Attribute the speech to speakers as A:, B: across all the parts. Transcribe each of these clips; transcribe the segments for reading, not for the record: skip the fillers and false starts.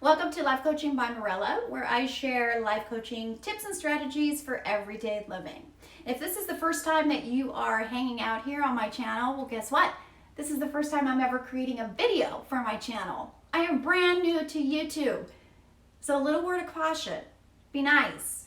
A: Welcome to Life Coaching by Morella, where I share life coaching tips and strategies for everyday living. If this is the first time that you are hanging out here on my channel, well, guess what? This is the first time I'm ever creating a video for my channel. I am brand new to YouTube, so a little word of caution, be nice.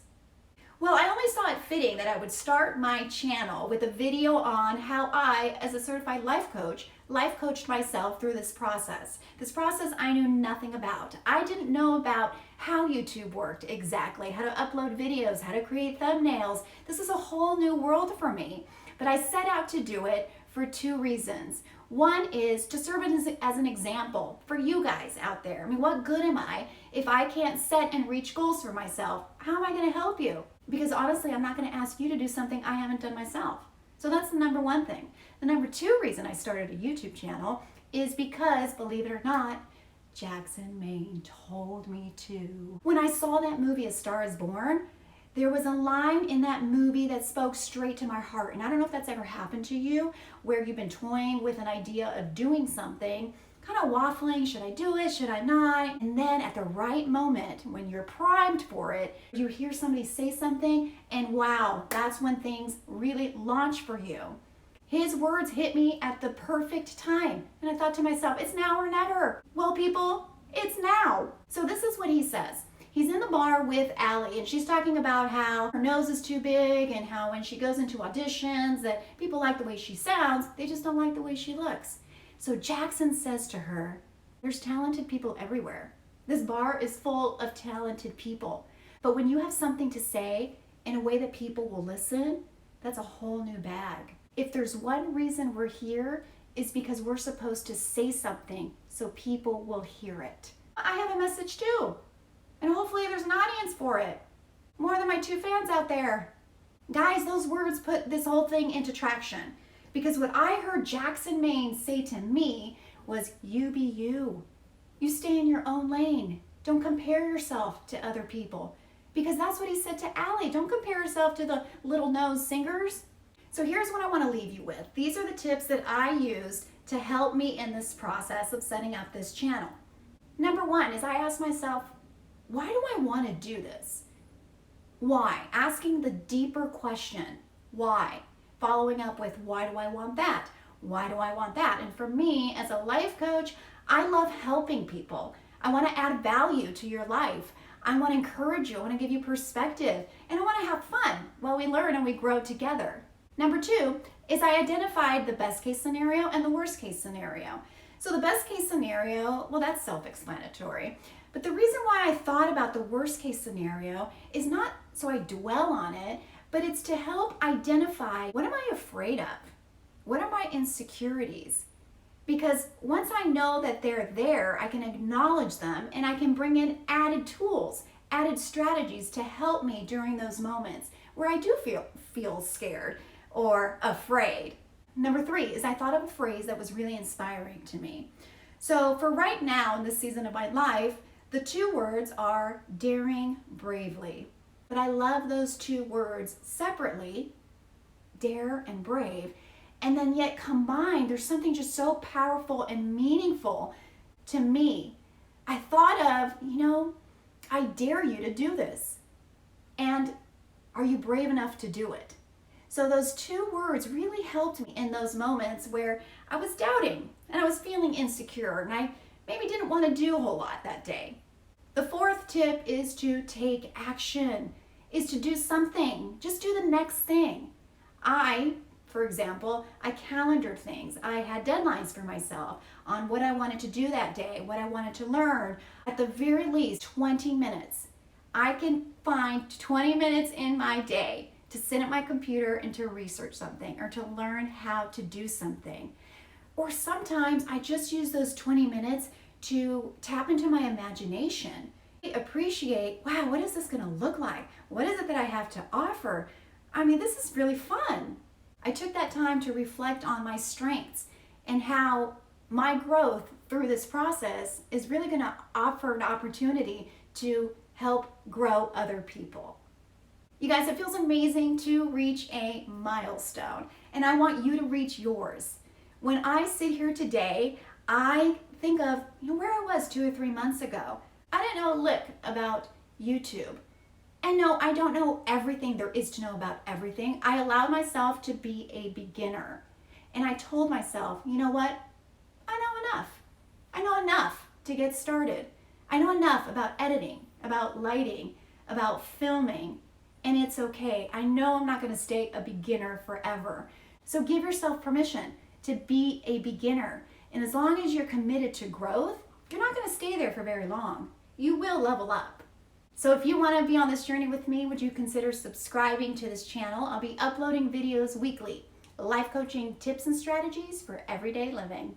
A: Well, I only saw it fitting that I would start my channel with a video on how I, as a certified life coached myself through this process. This process I knew nothing about. I didn't know about how YouTube worked exactly, how to upload videos, how to create thumbnails. This is a whole new world for me. But I set out to do it for two reasons. One is to serve as an example for you guys out there. I mean, what good am I if I can't set and reach goals for myself? How am I going to help you? Because honestly, I'm not going to ask you to do something I haven't done myself. So that's the number one thing. The number two reason I started a YouTube channel is because, believe it or not, Jackson, Maine told me to. When I saw that movie, A Star is Born, there was a line in that movie that spoke straight to my heart. And I don't know if that's ever happened to you, where you've been toying with an idea of doing something, kind of waffling, should I do it, should I not? And then at the right moment, when you're primed for it, you hear somebody say something, and wow, that's when things really launch for you. His words hit me at the perfect time. And I thought to myself, it's now or never. Well, people, it's now. So this is what he says. He's in the bar with Allie, and she's talking about how her nose is too big and how when she goes into auditions that people like the way she sounds, they just don't like the way she looks. So Jackson says to her, there's talented people everywhere. This bar is full of talented people. But when you have something to say in a way that people will listen, that's a whole new bag. If there's one reason we're here, is because we're supposed to say something so people will hear it. I have a message too. And hopefully there's an audience for it. More than my two fans out there. Guys, those words put this whole thing into traction. Because what I heard Jackson, Maine say to me was, you be you. You stay in your own lane. Don't compare yourself to other people. Because that's what he said to Allie. Don't compare yourself to the little nose singers. So here's what I want to leave you with. These are the tips that I used to help me in this process of setting up this channel. Number one is I asked myself, why do I want to do this? Why? Asking the deeper question, why? Following up with, why do I want that? Why do I want that? And for me, as a life coach, I love helping people. I want to add value to your life. I want to encourage you. I want to give you perspective. And I want to have fun while we learn and we grow together. Number two is I identified the best case scenario and the worst case scenario. So the best case scenario, well, that's self-explanatory. But the reason why I thought about the worst case scenario is not so I dwell on it, but it's to help identify, what am I afraid of? What are my insecurities? Because once I know that they're there, I can acknowledge them and I can bring in added tools, added strategies to help me during those moments where I do feel scared or afraid. Number three is I thought of a phrase that was really inspiring to me. So for right now in this season of my life, the two words are daring bravely. But I love those two words separately, dare and brave, and then yet combined, there's something just so powerful and meaningful to me. I thought of, I dare you to do this. And are you brave enough to do it? So those two words really helped me in those moments where I was doubting and I was feeling insecure and I maybe didn't want to do a whole lot that day. The fourth tip is to take action, is to do something. Just do the next thing. For example, I calendared things. I had deadlines for myself on what I wanted to do that day, what I wanted to learn. At the very least, 20 minutes. I can find 20 minutes in my day to sit at my computer and to research something or to learn how to do something. Or sometimes I just use those 20 minutes to tap into my imagination. Appreciate, wow, what is this going to look like? What is it that I have to offer? I mean, this is really fun. I took that time to reflect on my strengths and how my growth through this process is really going to offer an opportunity to help grow other people. You guys, it feels amazing to reach a milestone, and I want you to reach yours. When I sit here today, I think of where I was 2 or 3 months ago. I didn't know a lick about YouTube. And no, I don't know everything there is to know about everything. I allowed myself to be a beginner. And I told myself, you know what? I know enough. I know enough to get started. I know enough about editing, about lighting, about filming, and it's okay. I know I'm not going to stay a beginner forever. So give yourself permission to be a beginner. And as long as you're committed to growth, you're not going to stay there for very long. You will level up. So if you want to be on this journey with me, would you consider subscribing to this channel? I'll be uploading videos weekly, life coaching tips and strategies for everyday living.